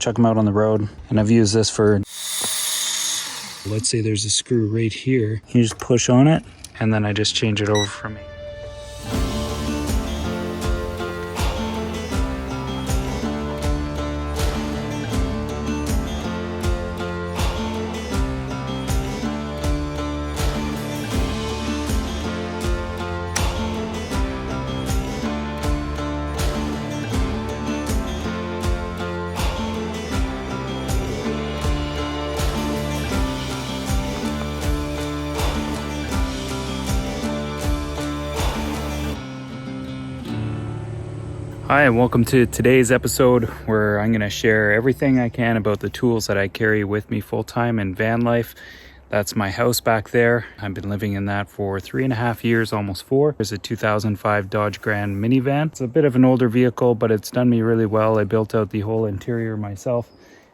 chuck them out on the road. And I've used this for, let's say there's a screw right here. You just push on it and then I just change it over for me. Hi, and welcome to today's episode where I'm going to share everything I can about the tools that I carry with me full-time in van life. That's my house back there. I've been living in that for 3.5 years, almost 4. It's a 2005 Dodge Grand minivan. It's a bit of an older vehicle, but it's done me really well. I built out the whole interior myself.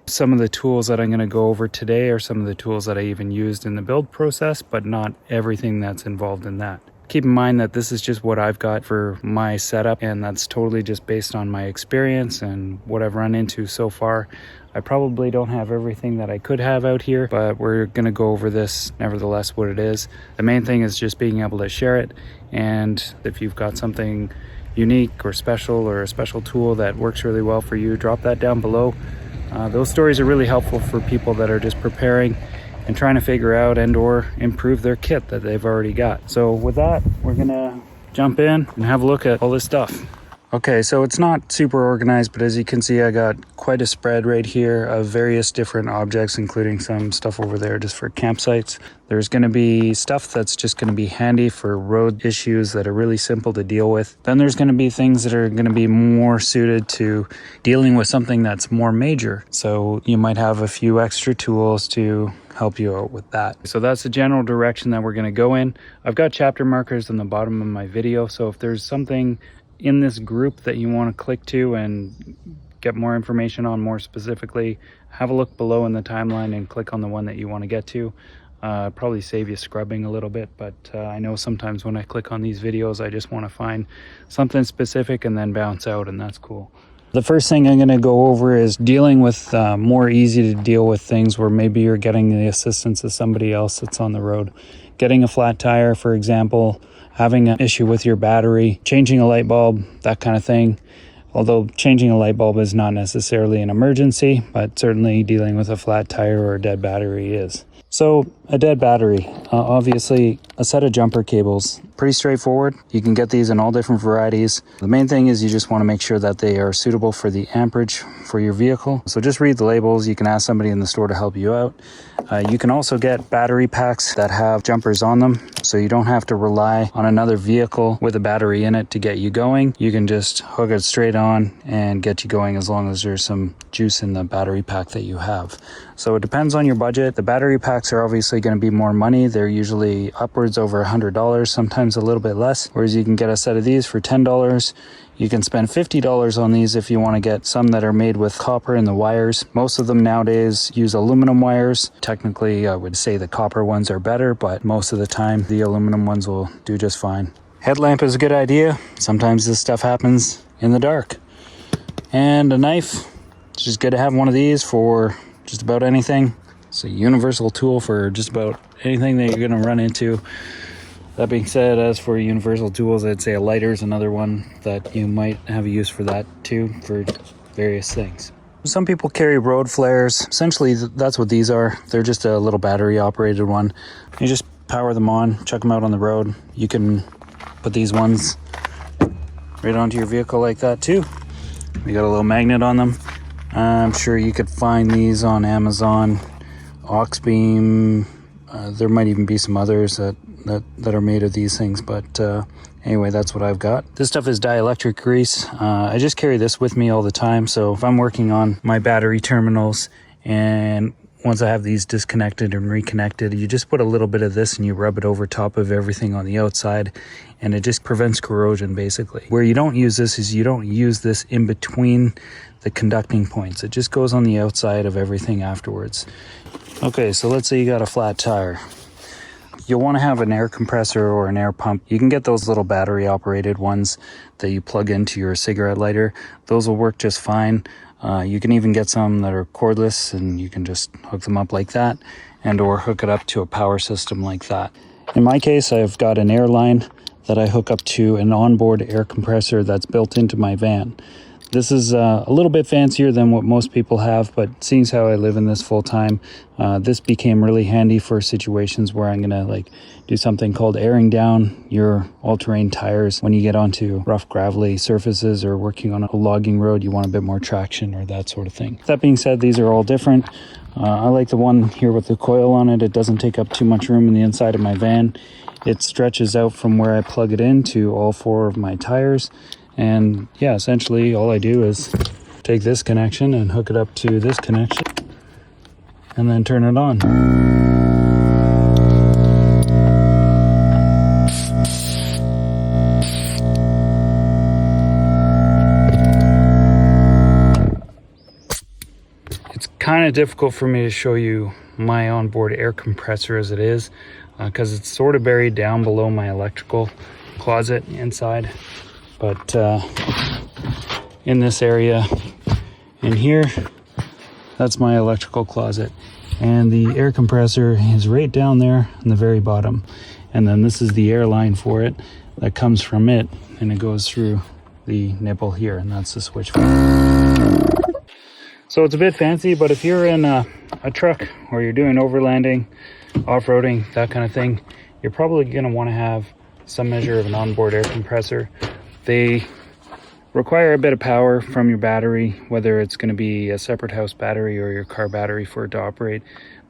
Some of the tools that I'm going to go over today are some of the tools that I even used in the build process, but not everything that's involved in that. Keep in mind that this is just what I've got for my setup, and that's totally just based on my experience and what I've run into so far. I probably don't have everything that I could have out here, but we're going to go over this nevertheless what it is. The main thing is just being able to share it, and if you've got something unique or special or a special tool that works really well for you, drop that down below. Those stories are really helpful for people that are just preparing and trying to figure out and or improve their kit that they've already got. So with that, we're gonna jump in and have a look at all this stuff. Okay, so it's not super organized, but as you can see, I got quite a spread right here of various different objects, including some stuff over there just for campsites. There's going to be stuff that's just going to be handy for road issues that are really simple to deal with. Then there's going to be things that are going to be more suited to dealing with something that's more major. So you might have a few extra tools to help you out with that. So that's the general direction that we're going to go in. I've got chapter markers on the bottom of my video, so if there's something in this group that you want to click to and get more information on more specifically, have a look below in the timeline and click on the one that you want to get to. Probably save you scrubbing a little bit, but I know sometimes when I click on these videos I just want to find something specific and then bounce out, and that's cool. The first thing I'm going to go over is dealing with more easy to deal with things where maybe you're getting the assistance of somebody else that's on the road. Getting a flat tire, for example, having an issue with your battery, changing a light bulb, that kind of thing. Although changing a light bulb is not necessarily an emergency, but certainly dealing with a flat tire or a dead battery is. So a dead battery, obviously a set of jumper cables, pretty straightforward. You can get these in all different varieties. The main thing is you just want to make sure that they are suitable for the amperage for your vehicle. So just read the labels. You can ask somebody in the store to help you out. You can also get battery packs that have jumpers on them, so you don't have to rely on another vehicle with a battery in it to get you going. You can just hook it straight on and get you going as long as there's some juice in the battery pack that you have. So it depends on your budget. The battery packs are obviously going to be more money. They're usually upwards over $100, sometimes a little bit less, whereas you can get a set of these for $10. You can spend $50 on these if you want to get some that are made with copper in the wires. Most of them nowadays use aluminum wires. Technically, I would say the copper ones are better, but most of the time the aluminum ones will do just fine. Headlamp is a good idea. Sometimes this stuff happens in the dark. And a knife. It's just good to have one of these for just about anything. It's a universal tool for just about anything that you're going to run into. That being said, as for universal tools, I'd say a lighter is another one that you might have a use for that too, for various things. Some people carry road flares. Essentially, that's what these are. They're just a little battery operated one. You just power them on, chuck them out on the road. You can put these ones right onto your vehicle like that too. We got a little magnet on them. I'm sure you could find these on Amazon, Oxbeam. There might even be some others that are made of these things, but anyway, that's what I've got. This stuff is dielectric grease. I just carry this with me all the time, so if I'm working on my battery terminals and once I have these disconnected and reconnected, you just put a little bit of this and you rub it over top of everything on the outside, and it just prevents corrosion basically. Where you don't use this is you don't use this in between the conducting points. It just goes on the outside of everything afterwards. Okay, so let's say you got a flat tire. You'll want to have an air compressor or an air pump. You can get those little battery operated ones that you plug into your cigarette lighter. Those will work just fine. You can even get some that are cordless, and you can just hook them up like that, and or hook it up to a power system like that. In my case, I've got an air line that I hook up to an onboard air compressor that's built into my van. This is a little bit fancier than what most people have, but seeing as how I live in this full time, this became really handy for situations where I'm gonna like do something called airing down your all-terrain tires. When you get onto rough gravelly surfaces or working on a logging road, you want a bit more traction or that sort of thing. That being said, these are all different. I like the one here with the coil on it. It doesn't take up too much room in the inside of my van. It stretches out from where I plug it in to all 4 of my tires. And yeah, essentially all I do is take this connection and hook it up to this connection and then turn it on. It's kind of difficult for me to show you my onboard air compressor as it is because it's sort of buried down below my electrical closet inside. But in this area in here, that's my electrical closet, and the air compressor is right down there in the very bottom, and then this is the air line for it that comes from it, and it goes through the nipple here, and that's the switch. So it's a bit fancy, but if you're in a truck or you're doing overlanding, off-roading, that kind of thing, you're probably going to want to have some measure of an onboard air compressor. They require a bit of power from your battery, whether it's going to be a separate house battery or your car battery for it to operate.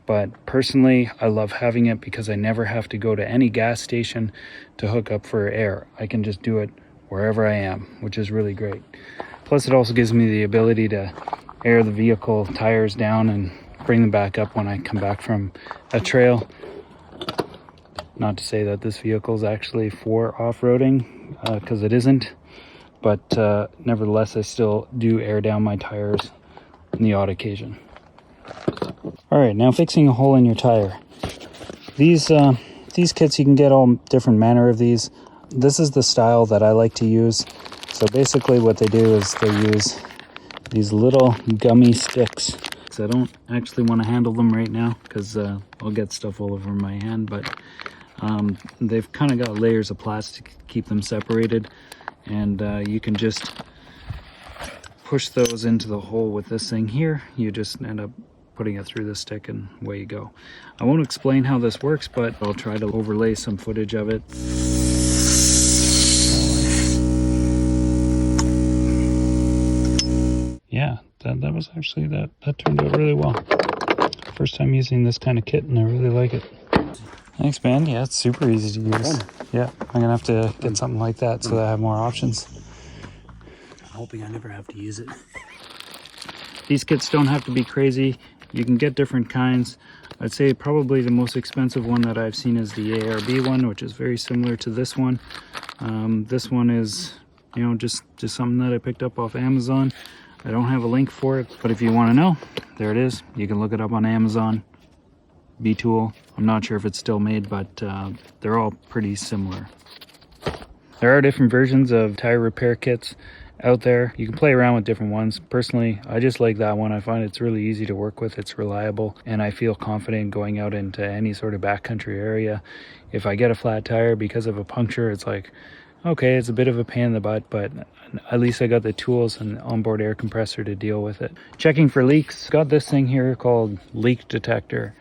But personally, I love having it because I never have to go to any gas station to hook up for air. I can just do it wherever I am, which is really great. Plus, it also gives me the ability to air the vehicle tires down and bring them back up when I come back from a trail. Not to say that this vehicle is actually for off-roading, because it isn't, but nevertheless I still do air down my tires on the odd occasion. Alright, now fixing a hole in your tire. These kits, you can get all different manner of these. This is the style that I like to use. So basically what they do is they use these little gummy sticks. So I don't actually want to handle them right now because I'll get stuff all over my hand, but they've kind of got layers of plastic to keep them separated, and you can just push those into the hole with this thing here. You just end up putting it through the stick and away you go. I won't explain how this works, but I'll try to overlay some footage of it. Yeah, that was actually, that turned out really well. First time using this kind of kit, and I really like it. Thanks, man. Yeah, it's super easy to use. Yeah, I'm gonna have to get something like that so that I have more options. I'm hoping I never have to use it. These kits don't have to be crazy. You can get different kinds. I'd say probably the most expensive one that I've seen is the ARB one, which is very similar to this one. This one is, you know, just something that I picked up off Amazon. I don't have a link for it, but if you want to know, there it is. You can look it up on Amazon. B-Tool. I'm not sure if it's still made, but they're all pretty similar. There are different versions of tire repair kits out there. You can play around with different ones. Personally, I just like that one. I find it's really easy to work with. It's reliable, and I feel confident going out into any sort of backcountry area. If I get a flat tire because of a puncture, it's like, okay, it's a bit of a pain in the butt, but at least I got the tools and the onboard air compressor to deal with it. Checking for leaks. Got this thing here called leak detector.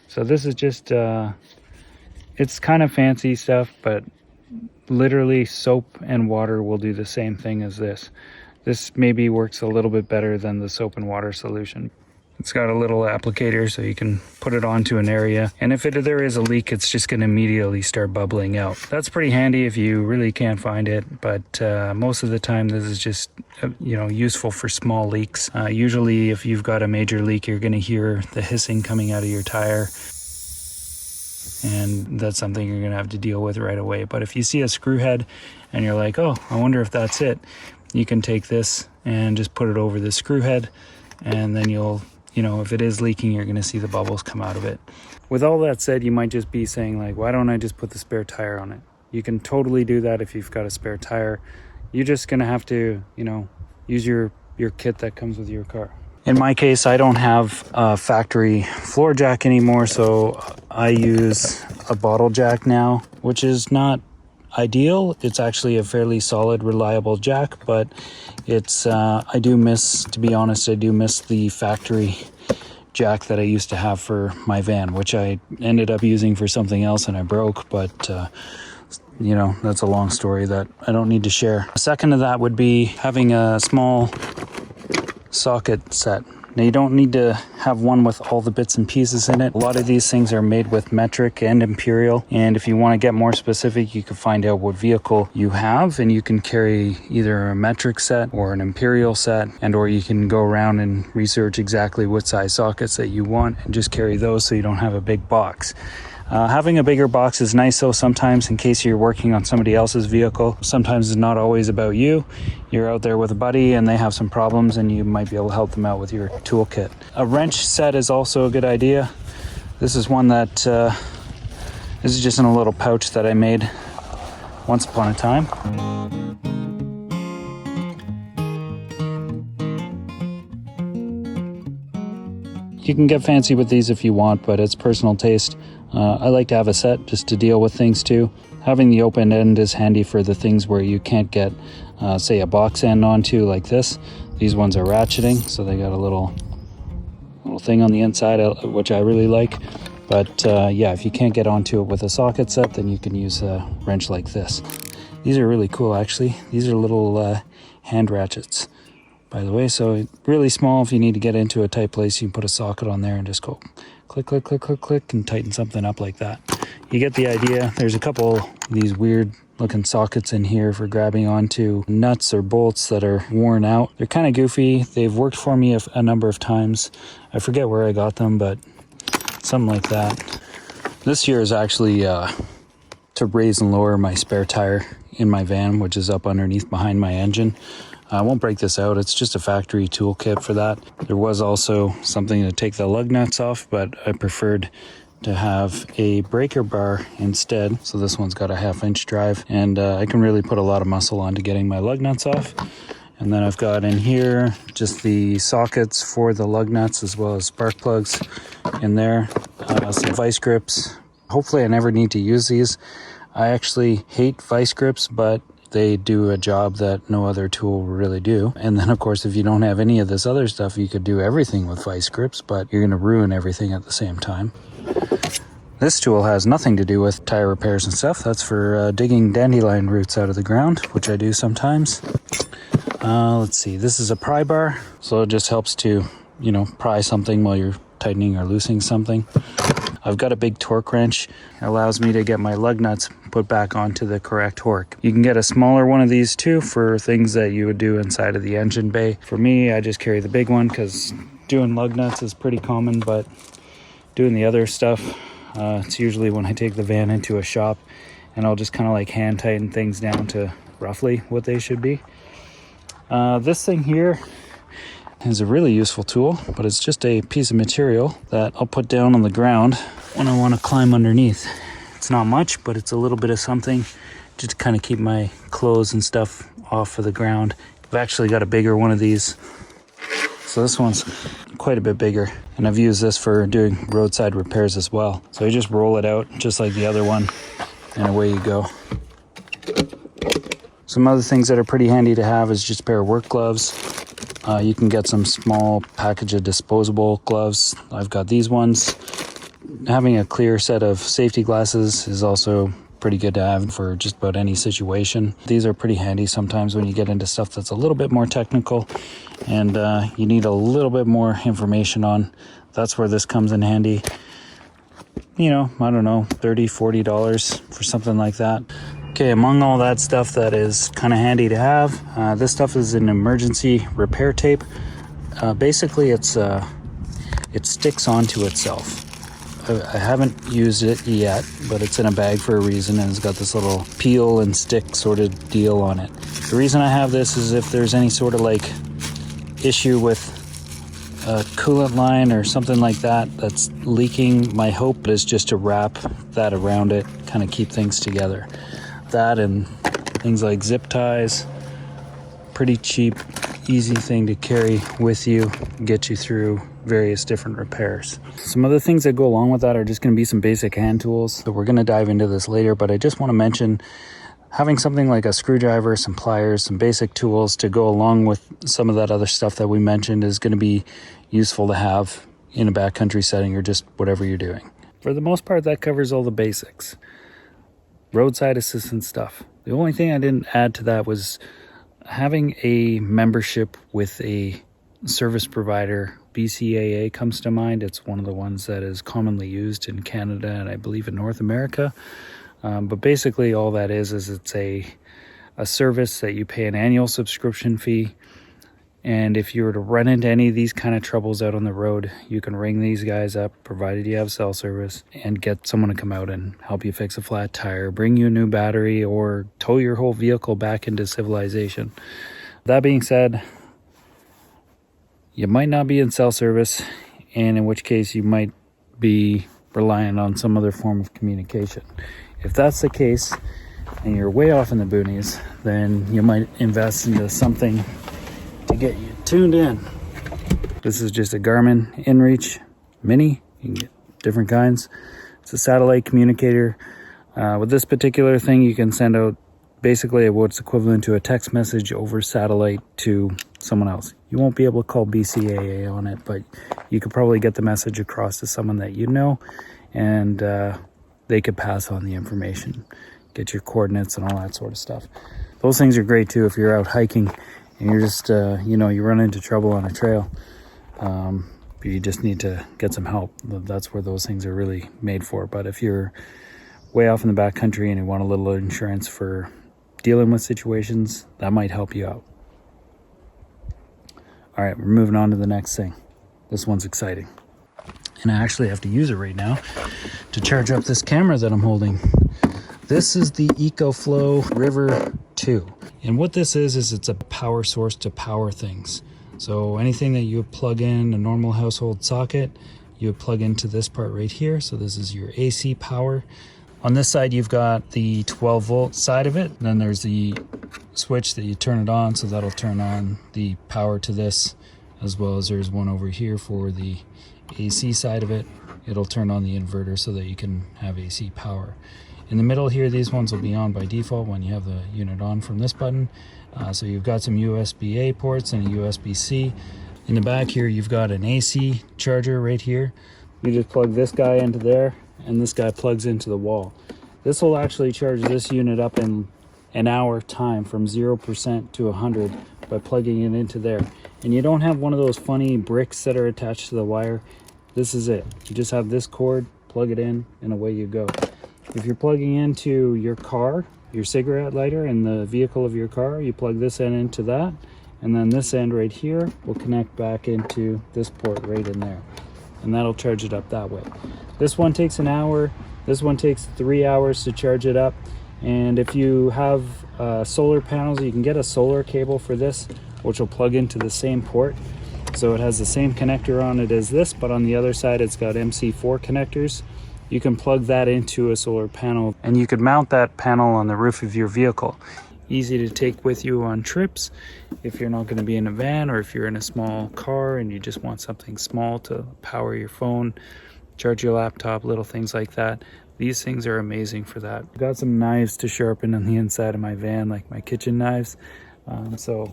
So this is just, it's kind of fancy stuff, but literally soap and water will do the same thing as this. This maybe works a little bit better than the soap and water solution. It's got a little applicator so you can put it onto an area, and if there is a leak, it's just going to immediately start bubbling out. That's pretty handy if you really can't find it, but most of the time this is just useful for small leaks. Usually if you've got a major leak, you're going to hear the hissing coming out of your tire, and that's something you're going to have to deal with right away. But if you see a screw head and you're like, oh, I wonder if that's it, you can take this and just put it over the screw head, and then you'll, if it is leaking, you're going to see the bubbles come out of it. With all that said, you might just be saying like, why don't I just put the spare tire on it? You can totally do that if you've got a spare tire. You're just going to have to, use your your kit that comes with your car. In my case, I don't have a factory floor jack anymore, so I use a bottle jack now, which is not ideal. It's actually a fairly solid, reliable jack, but it's I do miss, to be honest, I do miss the factory jack that I used to have for my van, which I ended up using for something else and I broke, but you know, that's a long story that I don't need to share. A second of that would be having a small socket set. Now, you don't need to have one with all the bits and pieces in it. A lot of these things are made with metric and imperial, and if you want to get more specific, you can find out what vehicle you have, and you can carry either a metric set or an imperial set, and or you can go around and research exactly what size sockets that you want and just carry those so you don't have a big box. Having a bigger box is nice though sometimes in case you're working on somebody else's vehicle. Sometimes it's not always about you. You're out there with a buddy and they have some problems and you might be able to help them out with your toolkit. A wrench set is also a good idea. This is one that, this is just in a little pouch that I made once upon a time. You can get fancy with these if you want, but it's personal taste. I like to have a set just to deal with things too. Having the open end is handy for the things where you can't get, say, a box end onto like this. These ones are ratcheting, so they got a little thing on the inside, which I really like. But yeah, if you can't get onto it with a socket set, then you can use a wrench like this. These are really cool, actually. These are little hand ratchets, by the way. So really small. If you need to get into a tight place, you can put a socket on there and just go click, click, click, click, click, and tighten something up like that. You get the idea. There's a couple of these weird looking sockets in here for grabbing onto nuts or bolts that are worn out. They're kind of goofy. They've worked for me a number of times. I forget where I got them, but something like that. This year is actually to raise and lower my spare tire in my van, which is up underneath behind my engine. I won't break this out. It's just a factory toolkit for that. There was also something to take the lug nuts off, but I preferred to have a breaker bar instead. So this one's got a 1/2 inch drive, and I can really put a lot of muscle onto getting my lug nuts off. And then I've got in here just the sockets for the lug nuts as well as spark plugs in there. Some vice grips. Hopefully I never need to use these. I actually hate vice grips, but they do a job that no other tool will really do. And then of course, if you don't have any of this other stuff, you could do everything with vice grips, but you're going to ruin everything at the same time. This tool has nothing to do with tire repairs and stuff. That's for digging dandelion roots out of the ground, which I do sometimes. Let's see, this is a pry bar. So it just helps to, you know, pry something while you're tightening or loosening something. I've got a big torque wrench. It allows me to get my lug nuts put back onto the correct torque. You can get a smaller one of these too for things that you would do inside of the engine bay. For me, I just carry the big one because doing lug nuts is pretty common, but doing the other stuff, it's usually when I take the van into a shop and I'll just kind of like hand tighten things down to roughly what they should be. This thing here is a really useful tool, but it's just a piece of material that I'll put down on the ground when I want to climb underneath. It's not much, but it's a little bit of something just to kind of keep my clothes and stuff off of the ground. I've actually got a bigger one of these. So this one's quite a bit bigger, and I've used this for doing roadside repairs as well. So you just roll it out just like the other one, and away you go. Some other things that are pretty handy to have is just a pair of work gloves. You can get some small package of disposable gloves. I've got these ones. Having a clear set of safety glasses is also pretty good to have for just about any situation. These are pretty handy sometimes when you get into stuff that's a little bit more technical and you need a little bit more information on. That's where this comes in handy. You know, I don't know, $30, $40 for something like that. Okay, among all that stuff that is kind of handy to have, this stuff is an emergency repair tape. Basically, it sticks onto itself. I haven't used it yet, but it's in a bag for a reason, and it's got this little peel and stick sort of deal on it. The reason I have this is if there's any sort of like issue with a coolant line or something like that that's leaking, my hope is just to wrap that around it, kind of keep things together. That and things like zip ties, pretty cheap easy thing to carry with you, get you through various different repairs. Some other things that go along with that are just going to be some basic hand tools. So we're going to dive into this later, but I just want to mention having something like a screwdriver, some pliers, some basic tools to go along with some of that other stuff that we mentioned is going to be useful to have in a backcountry setting or just whatever you're doing. For the most part, that covers all the basics. Roadside assistance stuff. The only thing I didn't add to that was having a membership with a service provider. BCAA comes to mind. It's one of the ones that is commonly used in Canada and I believe in North America. But basically all that is it's a service that you pay an annual subscription fee. And if you were to run into any of these kind of troubles out on the road, you can ring these guys up, provided you have cell service, and get someone to come out and help you fix a flat tire, bring you a new battery, or tow your whole vehicle back into civilization. That being said, you might not be in cell service, and in which case you might be relying on some other form of communication. If that's the case, and you're way off in the boonies, then you might invest into something to get you tuned in. This is just a Garmin InReach Mini. You can get different kinds. It's a satellite communicator. With this particular thing, you can send out basically what's equivalent to a text message over satellite to someone else. You won't be able to call BCAA on it, but you could probably get the message across to someone that you know, and they could pass on the information, get your coordinates and all that sort of stuff. Those things are great too if you're out hiking and you're just, you run into trouble on a trail. You just need to get some help. That's where those things are really made for. But if you're way off in the backcountry and you want a little insurance for dealing with situations, that might help you out. All right, we're moving on to the next thing. This one's exciting. And I actually have to use it right now to charge up this camera that I'm holding. This is the EcoFlow River 2. And what this is it's a power source to power things. So anything that you plug in a normal household socket, you would plug into this part right here. So this is your AC power. On this side, you've got the 12 volt side of it. And then there's the switch that you turn it on. So that'll turn on the power to this, as well as there's one over here for the AC side of it. It'll turn on the inverter so that you can have AC power. In the middle here, these ones will be on by default when you have the unit on from this button. So you've got some USB-A ports and a USB-C. In the back here, you've got an AC charger right here. You just plug this guy into there, and this guy plugs into the wall. This will actually charge this unit up in an hour time from 0% to 100 by plugging it into there. And you don't have one of those funny bricks that are attached to the wire. This is it. You just have this cord, plug it in, and away you go. If you're plugging into your car, your cigarette lighter in the vehicle of your car, you plug this end into that, and then this end right here will connect back into this port right in there, and that'll charge it up that way. This one takes an hour, this one takes 3 hours to charge it up, and if you have solar panels, you can get a solar cable for this, which will plug into the same port. So it has the same connector on it as this, but on the other side it's got MC4 connectors. You can plug that into a solar panel, and you could mount that panel on the roof of your vehicle. Easy to take with you on trips if you're not going to be in a van, or if you're in a small car and you just want something small to power your phone, charge your laptop, little things like that. These things are amazing for that. I've got some knives to sharpen on the inside of my van, like my kitchen knives. So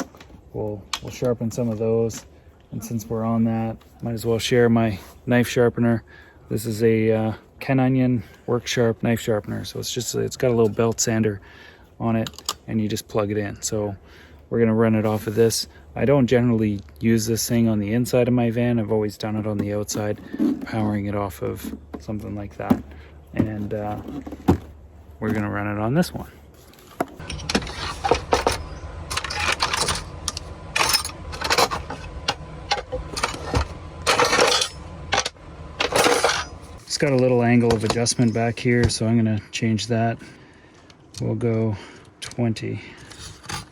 we'll sharpen some of those. And since we're on that, might as well share my knife sharpener. This is a Ken Onion Work Sharp knife sharpener. So it's got a little belt sander on it, and you just plug it in. So we're gonna run it off of this. I don't generally use this thing on the inside of my van. I've always done it on the outside, powering it off of something like that. And we're gonna run it on this one. It's got a little angle of adjustment back here, so I'm gonna change that. We'll go 20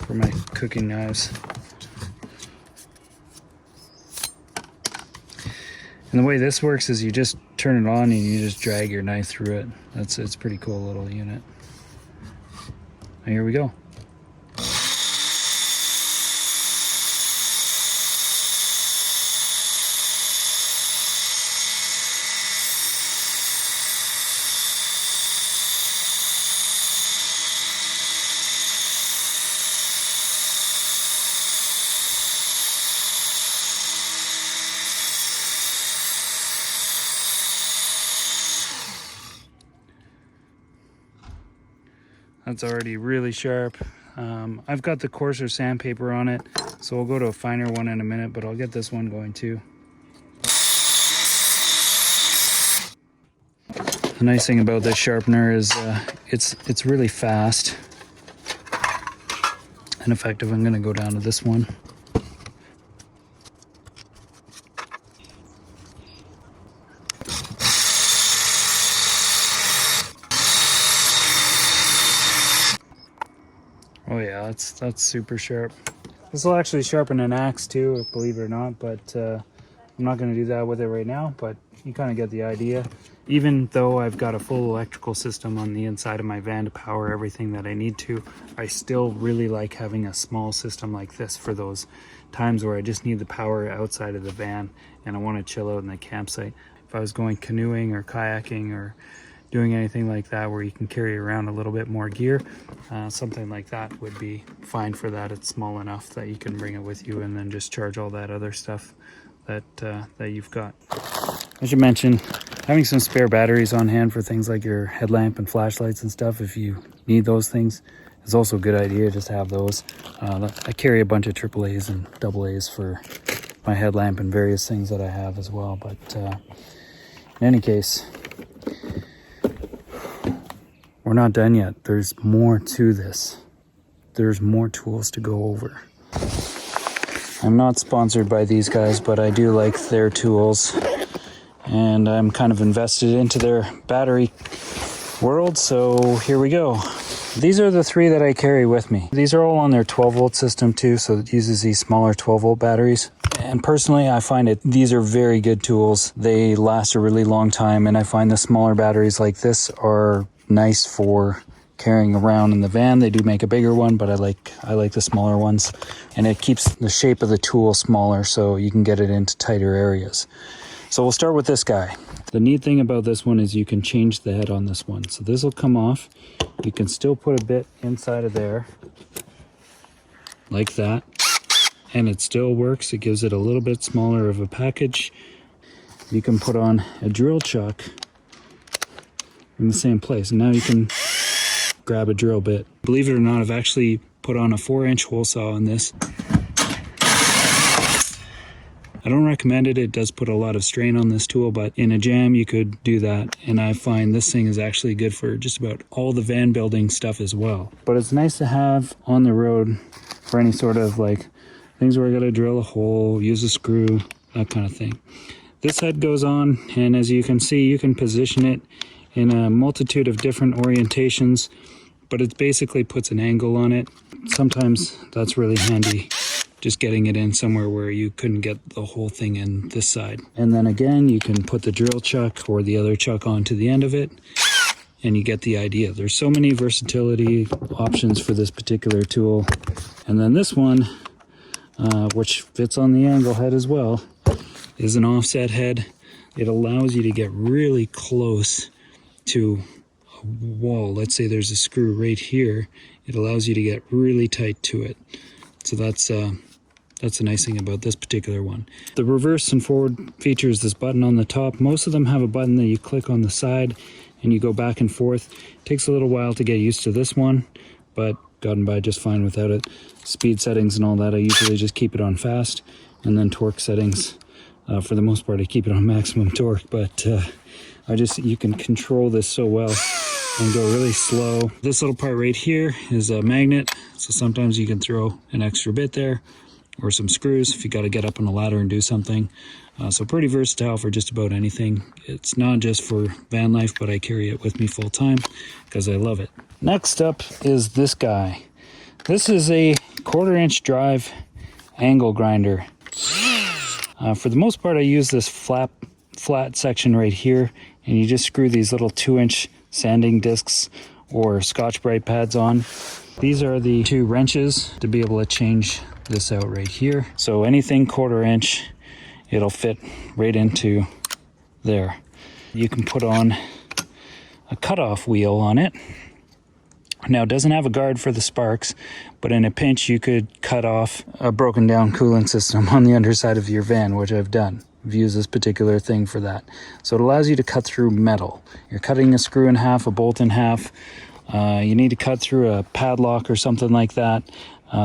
for my cooking knives. And the way this works is you just turn it on and you just drag your knife through it. It's a pretty cool little unit. And here we go. That's already really sharp. I've got the coarser sandpaper on it, so we'll go to a finer one in a minute, but I'll get this one going too. The nice thing about this sharpener is it's really fast and effective. I'm going to go down to this one. Oh yeah, that's super sharp. This will actually sharpen an axe too, believe it or not, but I'm not going to do that with it right now, but you kind of get the idea. Even though I've got a full electrical system on the inside of my van to power everything that I need to, I still really like having a small system like this for those times where I just need the power outside of the van and I want to chill out in the campsite. If I was going canoeing or kayaking or doing anything like that where you can carry around a little bit more gear, something like that would be fine for that. It's small enough that you can bring it with you and then just charge all that other stuff that you've got. I should mention, having some spare batteries on hand for things like your headlamp and flashlights and stuff, if you need those things, is also a good idea just to have those. I carry a bunch of AAAs and AA's for my headlamp and various things that I have as well. But in any case, we're not done yet. There's more to this. There's more tools to go over. I'm not sponsored by these guys, but I do like their tools. And I'm kind of invested into their battery world, so here we go. These are the three that I carry with me. These are all on their 12-volt system too, so it uses these smaller 12-volt batteries. And personally, I find these are very good tools. They last a really long time, and I find the smaller batteries like this are nice for carrying around in the van. They do make a bigger one, but I like the smaller ones. And it keeps the shape of the tool smaller, so you can get it into tighter areas. So we'll start with this guy. The neat thing about this one is you can change the head on this one. So this will come off. You can still put a bit inside of there, like that. And it still works. It gives it a little bit smaller of a package. You can put on a drill chuck in the same place. And now you can grab a drill bit. Believe it or not, I've actually put on a 4-inch hole saw on this. I don't recommend it. It does put a lot of strain on this tool, but in a jam you could do that. And I find this thing is actually good for just about all the van building stuff as well. But it's nice to have on the road for any sort of like things where I gotta drill a hole, use a screw, that kind of thing. This head goes on, and as you can see, you can position it in a multitude of different orientations, but it basically puts an angle on it. Sometimes that's really handy, just getting it in somewhere where you couldn't get the whole thing in this side. And then again, you can put the drill chuck or the other chuck onto the end of it, and you get the idea. There's so many versatility options for this particular tool. And then this one, which fits on the angle head as well, is an offset head. It allows you to get really close to a wall. Let's say there's a screw right here. It allows you to get really tight to it. So that's the nice thing about this particular one. The reverse and forward features this button on the top. Most of them have a button that you click on the side and you go back and forth. It takes a little while to get used to this one, but gotten by just fine without it. Speed settings and all that, I usually just keep it on fast, and then torque settings, for the most part I keep it on maximum torque, but you can control this so well and go really slow. This little part right here is a magnet, so sometimes you can throw an extra bit there or some screws if you got to get up on a ladder and do something. So pretty versatile for just about anything. It's not just for van life, but I carry it with me full time because I love it. Next up is this guy. This is a 1/4-inch drive angle grinder. For the most part, I use this flat section right here, and you just screw these little 2-inch sanding discs or Scotch-Brite pads on. These are the 2 wrenches to be able to change this out right here. So anything 1/4-inch, it'll fit right into there. You can put on a cutoff wheel on it. Now, it doesn't have a guard for the sparks, but in a pinch you could cut off a broken down coolant system on the underside of your van, which I've done. I've used this particular thing for that. So it allows you to cut through metal. You're cutting a screw in half, a bolt in half, you need to cut through a padlock or something like that,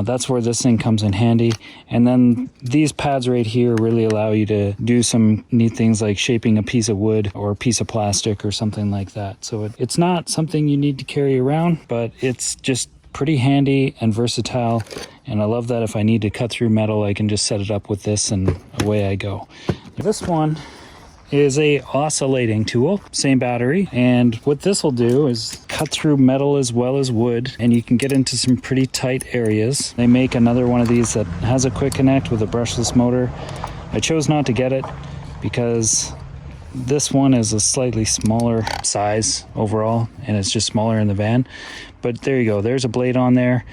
that's where this thing comes in handy. And then these pads right here really allow you to do some neat things like shaping a piece of wood or a piece of plastic or something like that. So it's not something you need to carry around, but it's just pretty handy and versatile. And I love that if I need to cut through metal, I can just set it up with this and away I go. This one is a oscillating tool, same battery, and what this will do is cut through metal as well as wood, and you can get into some pretty tight areas. They make another one of these that has a quick connect with a brushless motor. I chose not to get it because this one is a slightly smaller size overall, and it's just smaller in the van. But there you go, there's a blade on there.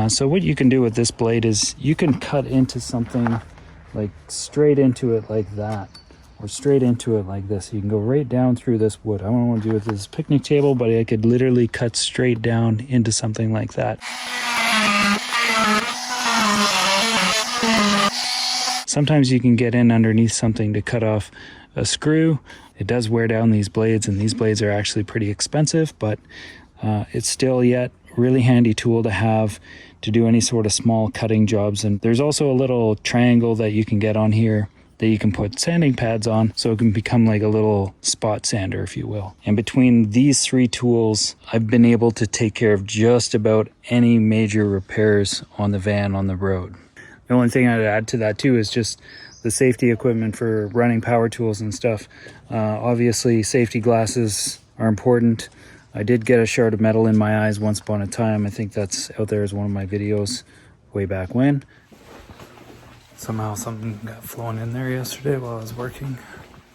So what you can do with this blade is you can cut into something like straight into it like that, or straight into it like this. You can go right down through this wood. I don't want to do it with this picnic table, but I could literally cut straight down into something like that. Sometimes you can get in underneath something to cut off a screw. It does wear down these blades, and these blades are actually pretty expensive, but it's still yet really handy tool to have to do any sort of small cutting jobs. And there's also a little triangle that you can get on here that you can put sanding pads on, so it can become like a little spot sander, if you will. And between these three tools, I've been able to take care of just about any major repairs on the van on the road. The only thing I'd add to that too is just the safety equipment for running power tools and stuff. Obviously, safety glasses are important. I did get a shard of metal in my eyes once upon a time. I think that's out there as one of my videos way back when. Somehow something got flown in there yesterday while I was working.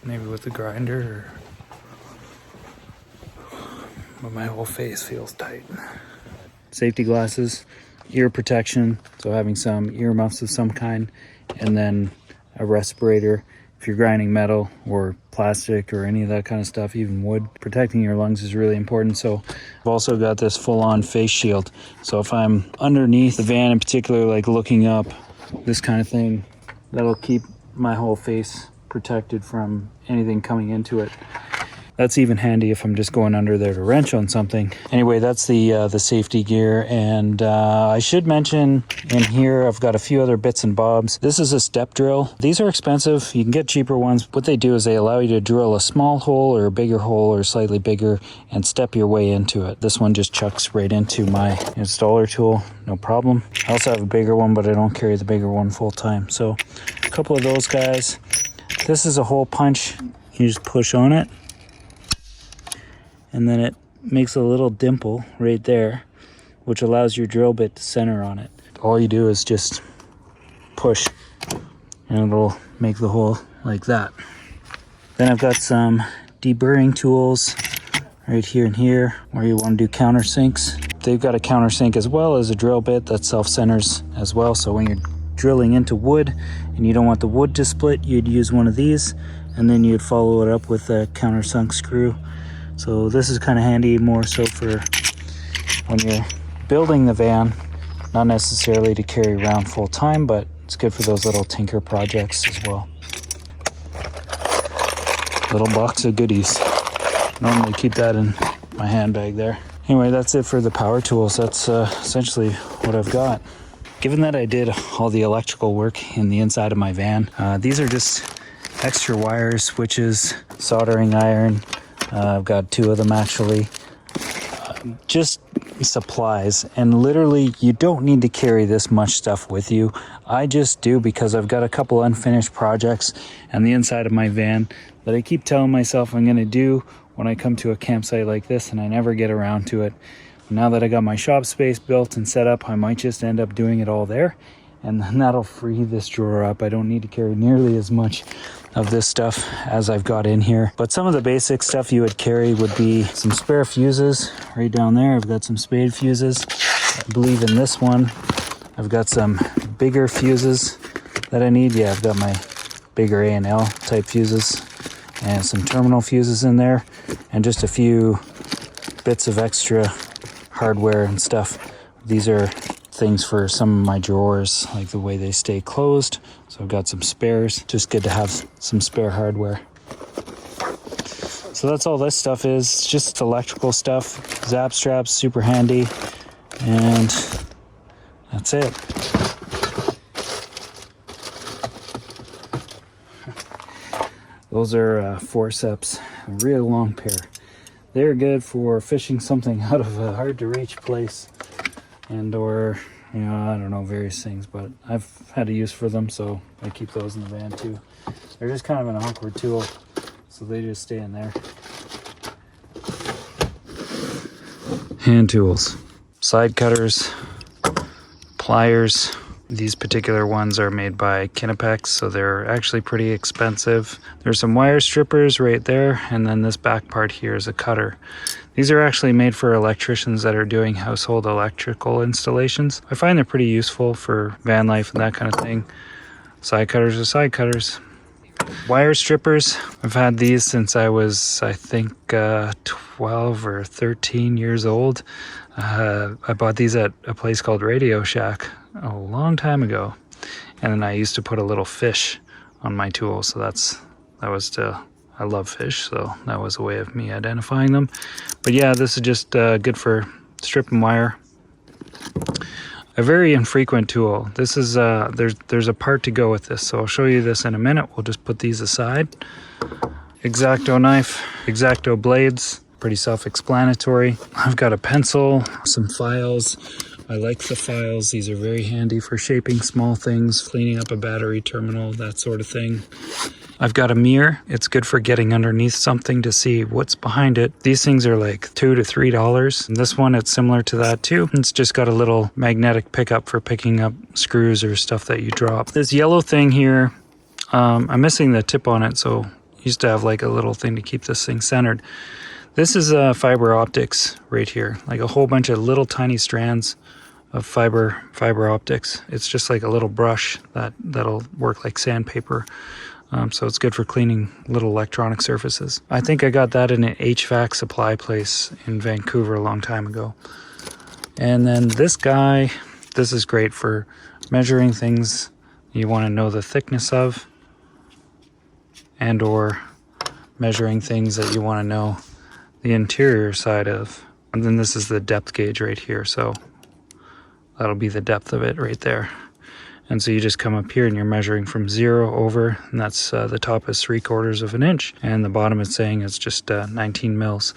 Maybe with the grinder, but my whole face feels tight. Safety glasses, ear protection, so having some earmuffs of some kind, and then a respirator if you're grinding metal or plastic or any of that kind of stuff, even wood. Protecting your lungs is really important. So I've also got this full-on face shield. So if I'm underneath the van in particular, like looking up, this kind of thing, that'll keep my whole face protected from anything coming into it. That's even handy if I'm just going under there to wrench on something. Anyway, that's the safety gear. And I should mention in here, I've got a few other bits and bobs. This is a step drill. These are expensive. You can get cheaper ones. What they do is they allow you to drill a small hole or a bigger hole or slightly bigger and step your way into it. This one just chucks right into my installer tool, no problem. I also have a bigger one, but I don't carry the bigger one full time. So a couple of those guys. This is a hole punch. You just push on it, and then it makes a little dimple right there, which allows your drill bit to center on it. All you do is just push, and it'll make the hole like that. Then I've got some deburring tools right here and here, where you want to do countersinks. They've got a countersink as well as a drill bit that self-centers as well. So when you're drilling into wood and you don't want the wood to split, you'd use one of these, and then you'd follow it up with a countersunk screw. So this is kind of handy more so for when you're building the van, not necessarily to carry around full time, but it's good for those little tinker projects as well. Little box of goodies. Normally keep that in my handbag there. Anyway, that's it for the power tools. That's essentially what I've got. Given that I did all the electrical work in the inside of my van, these are just extra wires, switches, soldering iron. I've got two of them actually. Just supplies, and literally you don't need to carry this much stuff with you. I just do because I've got a couple unfinished projects on the inside of my van that I keep telling myself I'm going to do when I come to a campsite like this, and I never get around to it. Now that I got my shop space built and set up, I might just end up doing it all there, and then that'll free this drawer up. I don't need to carry nearly as much of this stuff as I've got in here. But some of the basic stuff you would carry would be some spare fuses right down there. I've got some spade fuses. I believe in this one I've got some bigger fuses that I need. Yeah, I've got my bigger A&L type fuses and some terminal fuses in there, and just a few bits of extra hardware and stuff. These are things for some of my drawers, like the way they stay closed. So I've got some spares. Just good to have some spare hardware. So that's all this stuff is. It's just electrical stuff. Zap straps, super handy. And that's it. Those are forceps, a real long pair. They're good for fishing something out of a hard to reach place, and or, you know, I don't know, various things, but I've had a use for them, so I keep those in the van too. They're just kind of an awkward tool, so they just stay in there. Hand tools, side cutters, pliers. These particular ones are made by Kinepex, so they're actually pretty expensive. There's some wire strippers right there, and then this back part here is a cutter. These are actually made for electricians that are doing household electrical installations. I find they're pretty useful for van life and that kind of thing. Side cutters are side cutters. Wire strippers, I've had these since I was, I think, 12 or 13 years old. I bought these at a place called Radio Shack a long time ago, and then I used to put a little fish on my tool, so I love fish, so that was a way of me identifying them. But yeah, this is just good for stripping wire. A very infrequent tool. This is there's a part to go with this, so I'll show you this in a minute. We'll just put these aside. X-Acto knife, X-Acto blades, pretty self-explanatory. I've got a pencil, some files. I like the files. These are very handy for shaping small things, cleaning up a battery terminal, that sort of thing. I've got a mirror. It's good for getting underneath something to see what's behind it. These things are like $2 to $3. And this one, it's similar to that too. It's just got a little magnetic pickup for picking up screws or stuff that you drop. This yellow thing here, I'm missing the tip on it, so I used to have like a little thing to keep this thing centered. This is fiber optics right here, like a whole bunch of little tiny strands of fiber optics. It's just like a little brush that'll work like sandpaper. So it's good for cleaning little electronic surfaces. I think I got that in an HVAC supply place in Vancouver a long time ago. And then this guy, this is great for measuring things you want to know the thickness of, and or measuring things that you want to know the interior side of. And then this is the depth gauge right here, so that'll be the depth of it right there. And so you just come up here and you're measuring from 0 over, and that's the top is 3/4 of an inch, and the bottom is saying it's just 19 mils.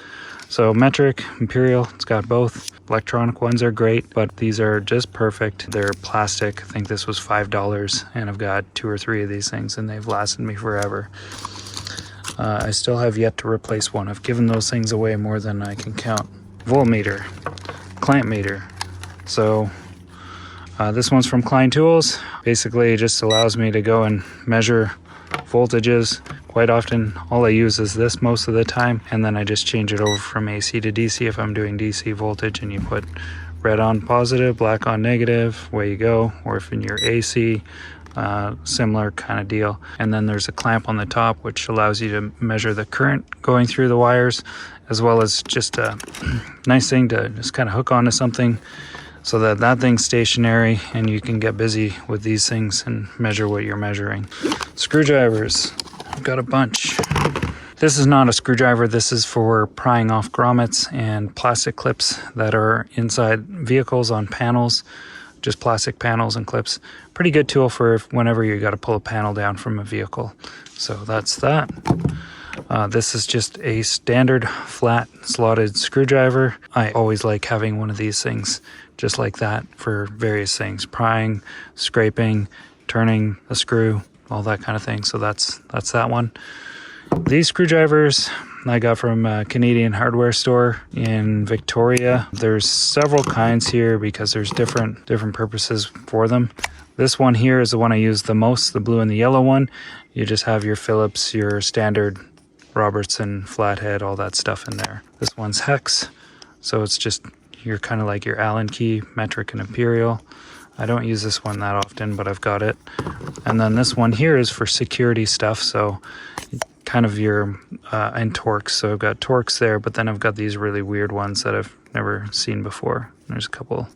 So metric, imperial, it's got both. Electronic ones are great, but these are just perfect. They're plastic. I think this was $5, and I've got 2 or 3 of these things, and they've lasted me forever. I still have yet to replace one. I've given those things away more than I can count. Voltmeter, clamp meter. So this one's from Klein Tools. Basically, it just allows me to go and measure voltages. Quite often, all I use is this most of the time, and then I just change it over from AC to DC if I'm doing DC voltage, and you put red on positive, black on negative, away you go. Or if in your AC, similar kind of deal. And then there's a clamp on the top, which allows you to measure the current going through the wires, as well as just a nice thing to just kind of hook onto something, so that thing's stationary and you can get busy with these things and measure what you're measuring. Screwdrivers, I've got a bunch. This is not a screwdriver. This is for prying off grommets and plastic clips that are inside vehicles on panels, just plastic panels and clips. Pretty good tool for whenever you got to pull a panel down from a vehicle. So that's that. This is just a standard flat slotted screwdriver. I always like having one of these things just like that for various things, prying, scraping, turning a screw, all that kind of thing. So that's that one. These screwdrivers I got from a Canadian hardware store in Victoria. There's several kinds here because there's different purposes for them. This one here is the one I use the most, the blue and the yellow one. You just have your Phillips, your standard Robertson flathead, all that stuff in there. This one's hex, so it's just you're kind of like your Allen key, metric and imperial. I don't use this one that often, but I've got it. And then this one here is for security stuff, so kind of your and Torx. So I've got Torx there, but then I've got these really weird ones that I've never seen before. There's a couple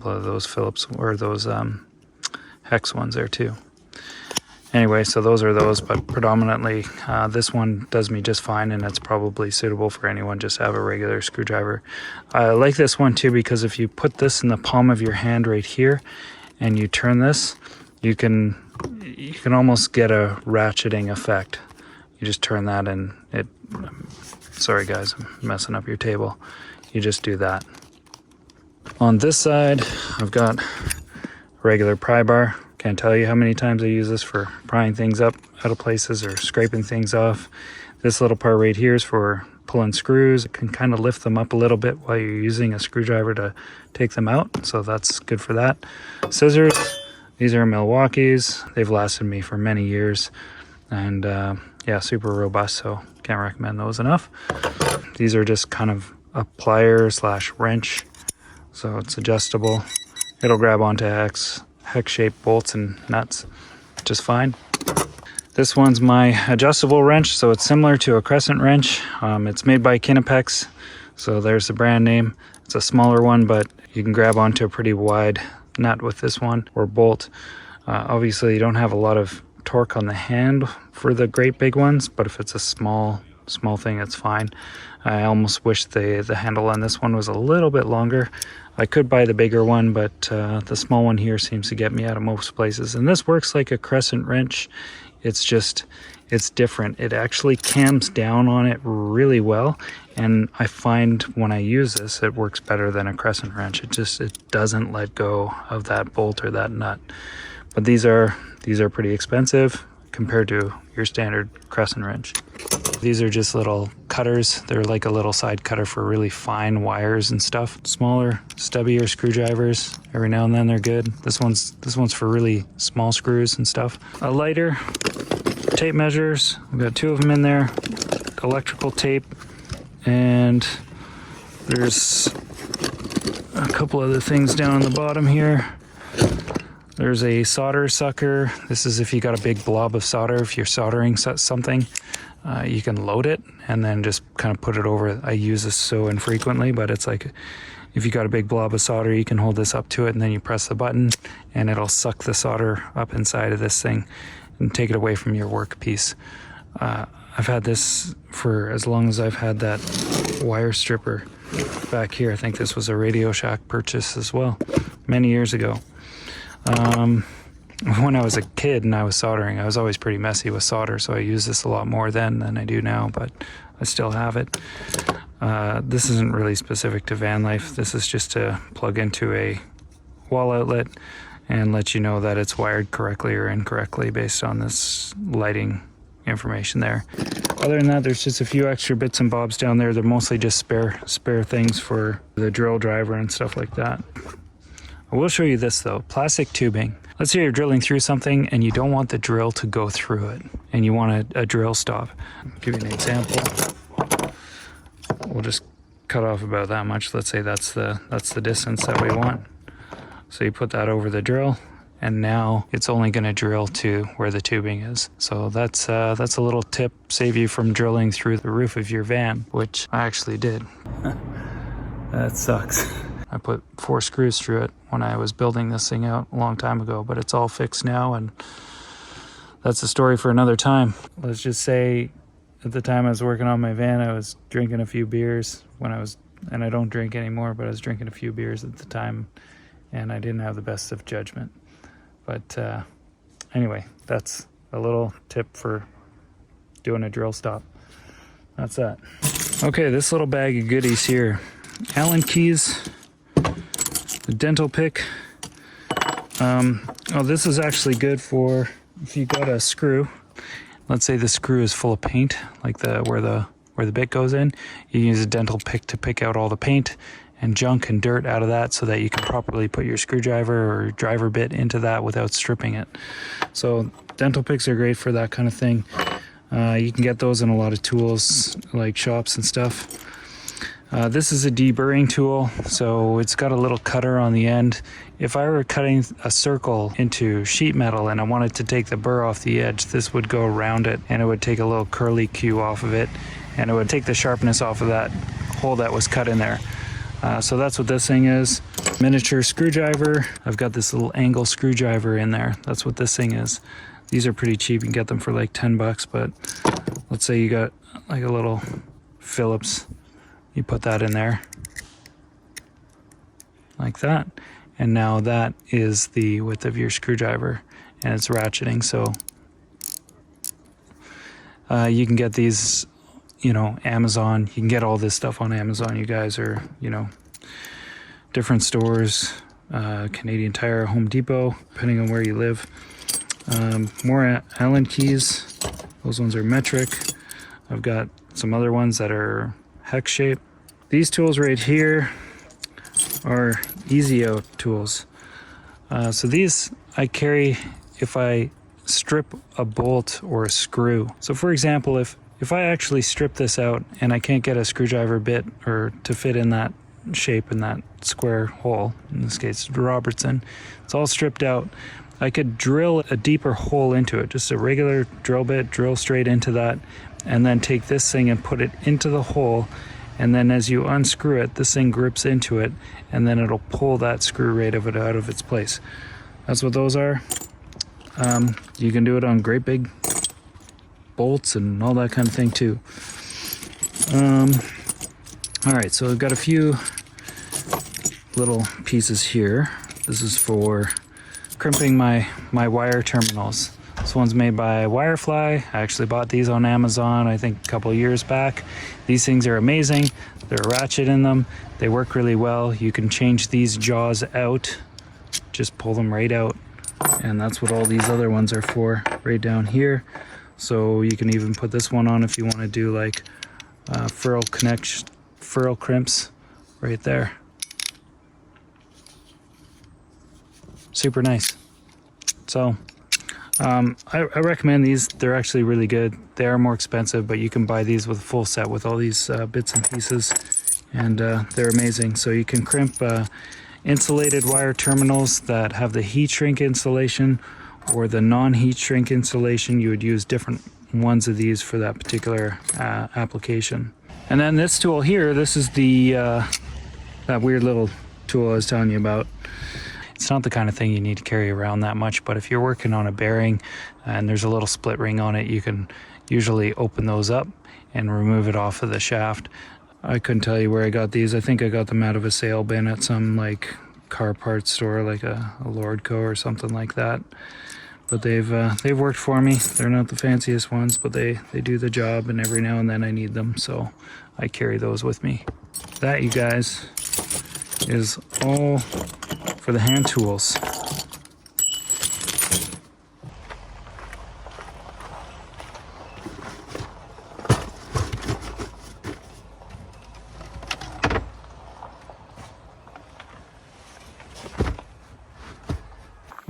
of those Phillips or those hex ones there too. Anyway, so those are those, but predominantly this one does me just fine, and it's probably suitable for anyone just to have a regular screwdriver. I like this one too because if you put this in the palm of your hand right here and you turn this, you can almost get a ratcheting effect. You just turn that and it, sorry guys, I'm messing up your table. You just do that. On this side, I've got a regular pry bar. Can't tell you how many times I use this for prying things up out of places or scraping things off. This little part right here is for pulling screws. It can kind of lift them up a little bit while you're using a screwdriver to take them out, so that's good for that. Scissors, these are Milwaukee's. They've lasted me for many years, and yeah, super robust, so can't recommend those enough. These are just kind of a plier slash wrench, so it's adjustable. It'll grab onto hex-shaped bolts and nuts just fine. This one's my adjustable wrench, so it's similar to a crescent wrench. It's made by Kinepex, so there's the brand name. It's a smaller one, but you can grab onto a pretty wide nut with this one, or bolt. Obviously you don't have a lot of torque on the hand for the great big ones, but if it's a small thing, it's fine. I almost wish the handle on this one was a little bit longer. I could buy the bigger one, but the small one here seems to get me out of most places. And this works like a crescent wrench. It's different. It actually cams down on it really well. And I find when I use this, it works better than a crescent wrench. It doesn't let go of that bolt or that nut. But these are pretty expensive compared to your standard crescent wrench. These are just little cutters. They're like a little side cutter for really fine wires and stuff. Smaller, stubbier screwdrivers. Every now and then they're good. This one's for really small screws and stuff. A lighter, tape measures. We've got 2 of them in there. Electrical tape, and there's a couple other things down on the bottom here. There's a solder sucker. This is if you got a big blob of solder. If you're soldering something, you can load it and then just kind of put it over. I use this so infrequently, but it's like if you got a big blob of solder, you can hold this up to it and then you press the button and it'll suck the solder up inside of this thing and take it away from your workpiece. I've had this for as long as I've had that wire stripper back here. I think this was a Radio Shack purchase as well, many years ago. When I was a kid and I was soldering, I was always pretty messy with solder, so I use this a lot more then than I do now, but I still have it. This isn't really specific to van life. This is just to plug into a wall outlet and let you know that it's wired correctly or incorrectly based on this lighting information there. Other than that, there's just a few extra bits and bobs down there. They're mostly just spare things for the drill driver and stuff like that. I will show you this though, plastic tubing. Let's say you're drilling through something and you don't want the drill to go through it and you want a drill stop. I'll give you an example. We'll just cut off about that much. Let's say that's the distance that we want. So you put that over the drill and now it's only going to drill to where the tubing is. So that's a little tip, save you from drilling through the roof of your van, which I actually did. That sucks. I put 4 screws through it when I was building this thing out a long time ago, but it's all fixed now, and that's a story for another time. Let's just say at the time I was working on my van, I was drinking a few beers and I don't drink anymore, but I was drinking a few beers at the time and I didn't have the best of judgment. But anyway, that's a little tip for doing a drill stop. That's that. Okay, this little bag of goodies here. Allen keys. The dental pick. This is actually good for if you got a screw. Let's say the screw is full of paint, like where the bit goes in. You use a dental pick to pick out all the paint and junk and dirt out of that so that you can properly put your screwdriver or driver bit into that without stripping it. So dental picks are great for that kind of thing. You can get those in a lot of tools like shops and stuff. This is a deburring tool, so it's got a little cutter on the end. If I were cutting a circle into sheet metal and I wanted to take the burr off the edge, this would go around it and it would take a little curly cue off of it and it would take the sharpness off of that hole that was cut in there. So that's what this thing is. Miniature screwdriver. I've got this little angle screwdriver in there. That's what this thing is. These are pretty cheap. You can get them for like 10 bucks, but let's say you got like a little Phillips, you put that in there like that, and now that is the width of your screwdriver, and it's ratcheting. So you can get these, you know, Amazon. You can get all this stuff on Amazon, you guys, or, you know, different stores, Canadian Tire, Home Depot, depending on where you live. More Allen keys. Those ones are metric. I've got some other ones that are hex shape. These tools right here are easy out tools. So these I carry if I strip a bolt or a screw. So for example, if I actually strip this out and I can't get a screwdriver bit or to fit in that shape in that square hole, in this case Robertson, it's all stripped out, I could drill a deeper hole into it, just a regular drill bit, drill straight into that, and then take this thing and put it into the hole, and then as you unscrew it, this thing grips into it, and then it'll pull that screw right of it out of its place. That's what those are. You can do it on great big bolts and all that kind of thing too. All right, so I've got a few little pieces here. This is for crimping my wire terminals. This one's made by Wirefly. I actually bought these on Amazon, I think a couple of years back. These things are amazing. They're a ratchet in them. They work really well. You can change these jaws out, just pull them right out. And that's what all these other ones are for, right down here. So you can even put this one on if you want to do like ferrule crimps right there. Super nice. So I recommend these. They're actually really good. They are more expensive, but you can buy these with a full set with all these bits and pieces, and they're amazing. So you can crimp insulated wire terminals that have the heat shrink insulation or the non-heat shrink insulation. You would use different ones of these for that particular application. And then this tool here, this is the that weird little tool I was telling you about. It's not the kind of thing you need to carry around that much, but if you're working on a bearing and there's a little split ring on it, you can usually open those up and remove it off of the shaft. I couldn't tell you where I got these. I think I got them out of a sale bin at some like car parts store, like a Lordco or something like that. But they've worked for me. They're not the fanciest ones, but they do the job, and every now and then I need them, so I carry those with me. That, you guys, is all for the hand tools.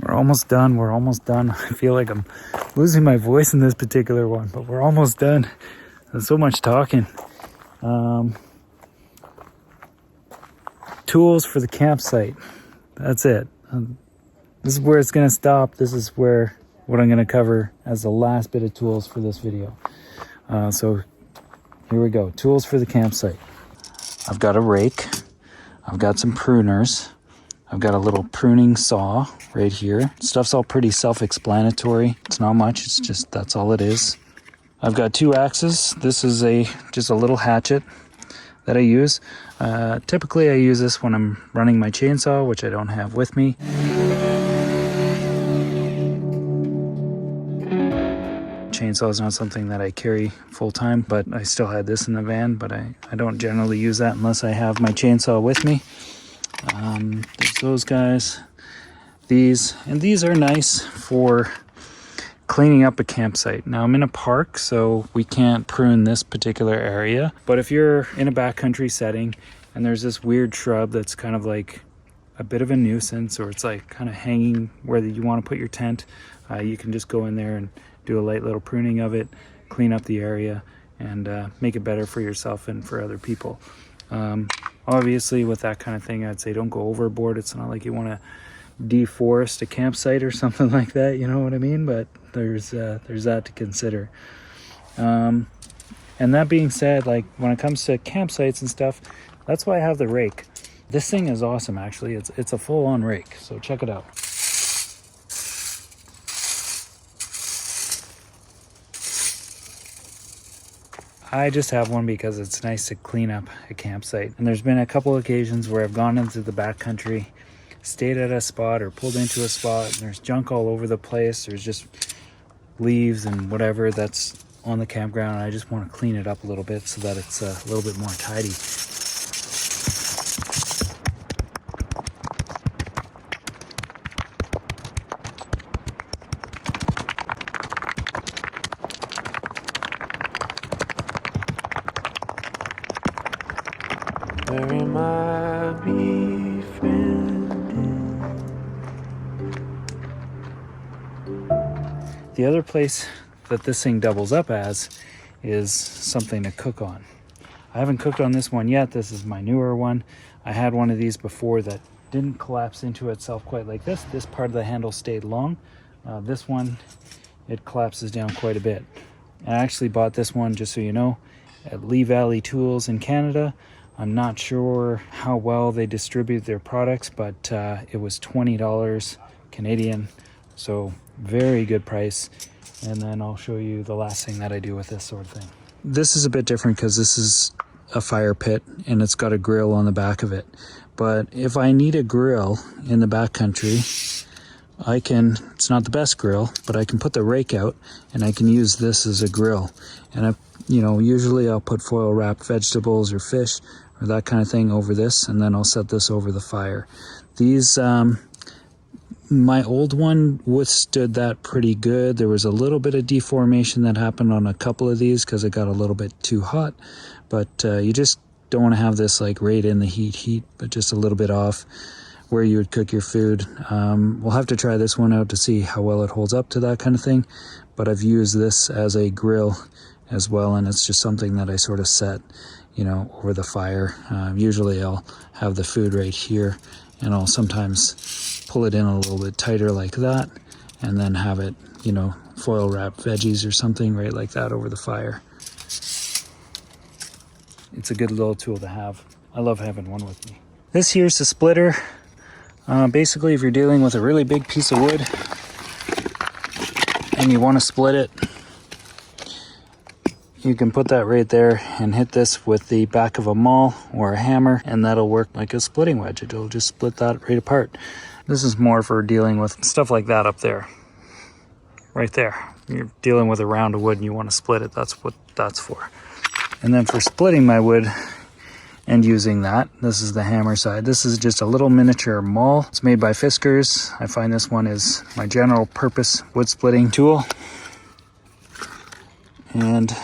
We're almost done. We're almost done. I feel like I'm losing my voice in this particular one, but we're almost done. There's so much talking. Tools for the campsite. That's it. This is where it's going to stop. This is where what I'm going to cover as the last bit of tools for this video. So here we go. Tools for the campsite. I've got a rake. I've got some pruners. I've got a little pruning saw right here. Stuff's all pretty self-explanatory. It's not much. It's just, that's all it is. I've got two axes. This is just a little hatchet that I use. Typically I use this when I'm running my chainsaw, which I don't have with me. Chainsaw is not something that I carry full time, but I still had this in the van, but I don't generally use that unless I have my chainsaw with me. There's those guys. These are nice for cleaning up a campsite. Now I'm in a park, so we can't prune this particular area, but if you're in a backcountry setting and there's this weird shrub that's kind of like a bit of a nuisance, or it's like kind of hanging where you want to put your tent, you can just go in there and do a light little pruning of it, clean up the area, and make it better for yourself and for other people. Obviously with that kind of thing, I'd say don't go overboard. It's not like you want to deforest a campsite or something like that, you know what I mean? But there's that to consider. And that being said, like when it comes to campsites and stuff, that's why I have the rake. This thing is awesome, actually. It's a full-on rake, so check it out. I just have one because it's nice to clean up a campsite. And there's been a couple occasions where I've gone into the backcountry, stayed at a spot or pulled into a spot, and there's junk all over the place. There's just leaves and whatever that's on the campground. And I just want to clean it up a little bit so that it's a little bit more tidy. Where am I befriended? The other place that this thing doubles up as is something to cook on. I haven't cooked on this one yet. This is my newer one. I had one of these before that didn't collapse into itself quite like this. This part of the handle stayed long. This one, it collapses down quite a bit. I actually bought this one, just so you know, at Lee Valley Tools in Canada. I'm not sure how well they distribute their products, but it was $20 Canadian, so very good price. And then I'll show you the last thing that I do with this sort of thing. This is a bit different because this is a fire pit and it's got a grill on the back of it. But if I need a grill in the backcountry, I can, it's not the best grill, but I can put the rake out and I can use this as a grill. And usually I'll put foil wrapped vegetables or fish or that kind of thing over this, and then I'll set this over the fire. These, my old one withstood that pretty good. There was a little bit of deformation that happened on a couple of these because it got a little bit too hot, but you just don't want to have this like right in the heat, but just a little bit off where you would cook your food. We'll have to try this one out to see how well it holds up to that kind of thing, but I've used this as a grill as well, and it's just something that I sort of set, over the fire. Usually I'll have the food right here, and I'll sometimes pull it in a little bit tighter like that, and then have it, foil wrap veggies or something right like that over the fire. It's a good little tool to have. I love having one with me. This here's the splitter. Basically, if you're dealing with a really big piece of wood and you want to split it, you can put that right there and hit this with the back of a maul or a hammer, and that'll work like a splitting wedge. It'll just split that right apart. This is more for dealing with stuff like that up there. Right there. You're dealing with a round of wood and you want to split it. That's what that's for. And then for splitting my wood and using that, this is the hammer side. This is just a little miniature maul. It's made by Fiskars. I find this one is my general purpose wood splitting tool. And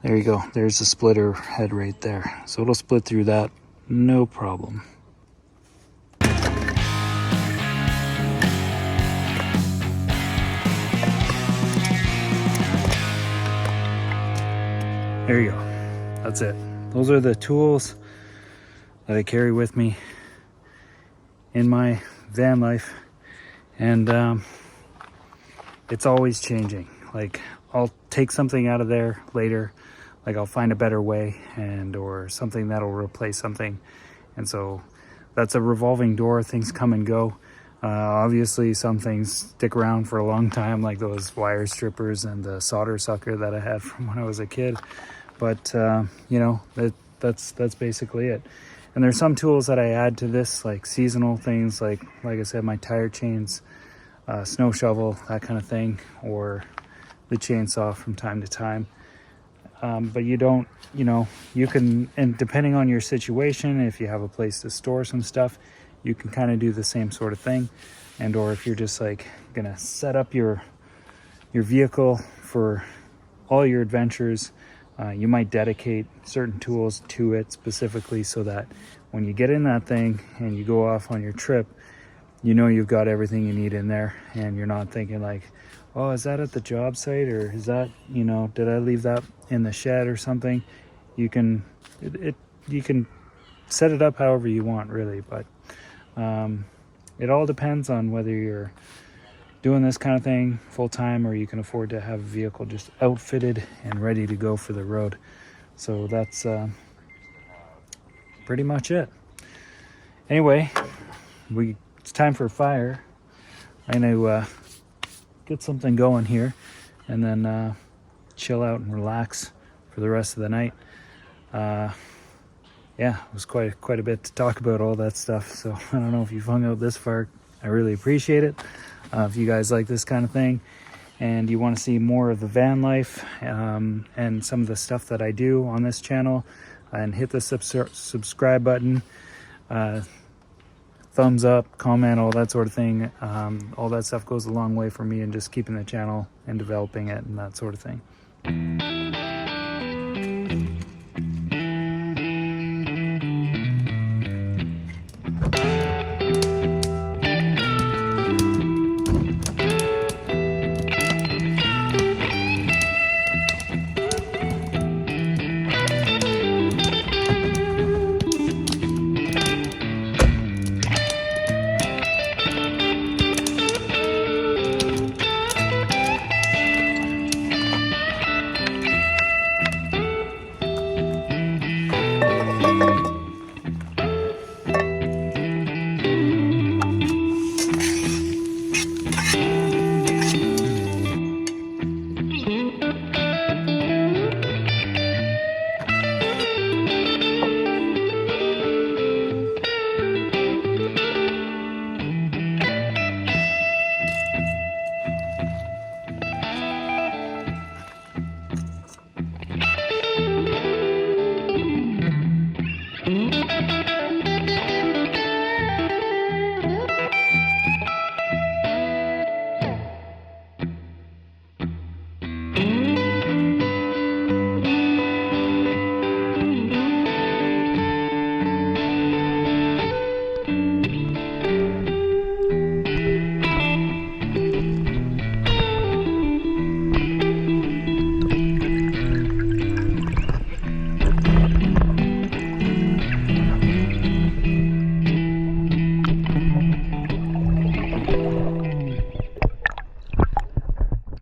there you go. There's the splitter head right there. So it'll split through that, no problem. There you go. That's it. Those are the tools that I carry with me in my van life. And it's always changing. Like, I'll take something out of there later. Like, I'll find a better way, or something that'll replace something. And so that's a revolving door. Things come and go. Obviously, some things stick around for a long time, like those wire strippers and the solder sucker that I had from when I was a kid. But that's basically it. And there's some tools that I add to this, like seasonal things, like I said, my tire chains, snow shovel, that kind of thing, or the chainsaw from time to time. But you don't, you can, and depending on your situation, if you have a place to store some stuff, you can kind of do the same sort of thing. And or if you're just like gonna set up your vehicle for all your adventures, you might dedicate certain tools to it specifically so that when you get in that thing and you go off on your trip, you've got everything you need in there, and you're not thinking like, oh, is that at the job site, or is that, did I leave that in the shed or something? You can set it up however you want, really, but it all depends on whether you're doing this kind of thing full time or you can afford to have a vehicle just outfitted and ready to go for the road. So that's pretty much it. Anyway, it's time for a fire. I'm gonna get something going here, and then chill out and relax for the rest of the night. Yeah, it was quite a bit to talk about, all that stuff. So I don't know if you've hung out this far. I really appreciate it. If you guys like this kind of thing and you want to see more of the van life and some of the stuff that I do on this channel, and hit the subscribe button, thumbs up, comment, all that sort of thing. All that stuff goes a long way for me in just keeping the channel and developing it and that sort of thing.